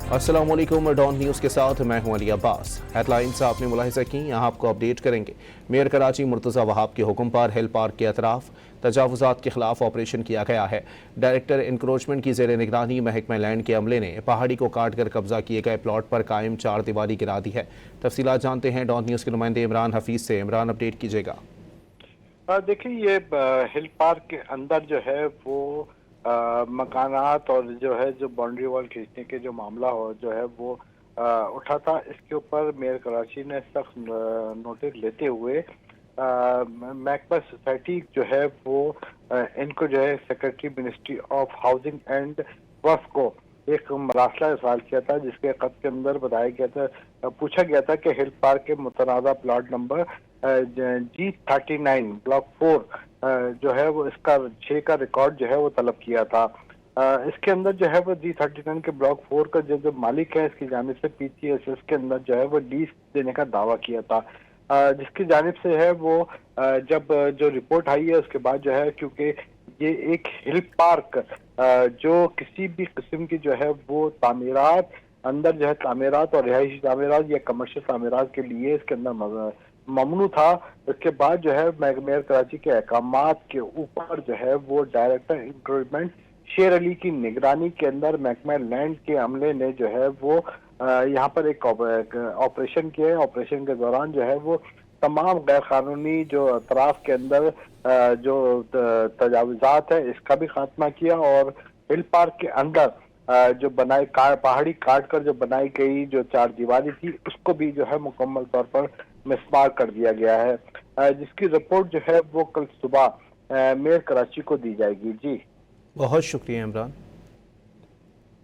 अस्सलाम वालेकुम, don news के साथ मैं हूं अली अब्बास। हेडलाइंस आपने मुलाहिजा की, यहाँ आपको अपडेट करेंगे। मेयर कराची मुर्तज़ा वहाब के हुक्म पर हिल पार्क के अतराफ तजावुज़ात के खिलाफ ऑपरेशन किया गया है। डायरेक्टर इंक्रोचमेंट की ज़ेर निगरानी महकमा लैंड के अमले ने पहाड़ी को काट कर कब्जा किए गए प्लॉट पर कायम 4 दीवारी गिरा दी है। तफसीलात जानते हैं डॉन न्यूज़ के नुमाइंदे इमरान हफीज़ से। इमरान, अपडेट कीजिएगा। देखिए, ये हिल पार्क के अंदर जो है वो मकानात और जो है जो बाउंड्री वॉल खींचने के जो मामला हो जो है वो उठा था। इसके ऊपर मेयर कराची ने सख्त नोटिस लेते हुए महकमा सोसाइटी जो है वो इनको जो है secretary ministry of housing and वक्फ को एक मरासला इरसाल किया था, जिसके खत के अंदर बताया गया था, पूछा गया था कि हिल पार्क के मुतनाज़ा प्लॉट नंबर G39 ब्लॉक 4 जो है वो इसका 6 का रिकॉर्ड जो है वो तलब किया था। इसके अंदर जो है वो G39 के ब्लॉक 4 का जो मालिक है, इसकी जानिब से PCSS के अंदर जो है वो लीज देने का दावा किया था, जिसकी जानिब से है वो जब जो रिपोर्ट आई है उसके बाद जो है, क्योंकि ये एक हिल पार्क जो किसी भी किस्म की जो है वो तामीरात अंदर जो है तामीरात और रिहायशी तामीरात या कमर्शियल तामीरात के लिए इसके अंदर ममनू था। इसके बाद जो है मेयर कराची के अहकामात के ऊपर जो है वो डायरेक्टर इंक्रोचमेंट शेर अली की निगरानी के अंदर महकमा लैंड के अमले ने जो है वो यहाँ पर एक ऑपरेशन किया है। ऑपरेशन के दौरान जो है वो तमाम गैर कानूनी जो अतराफ के अंदर जो तजावुजात है इसका भी खात्मा किया, और हिल पार्क के अंदर जो पहाड़ी काट कर जो बनाई गई जो 4 दीवारी थी उसको भी जो है मुकम्मल तौर पर मिसमार कर दिया गया है, जिसकी रिपोर्ट जो है वो कल सुबह मेयर कराची को दी जाएगी। जी, बहुत शुक्रिया इमरान।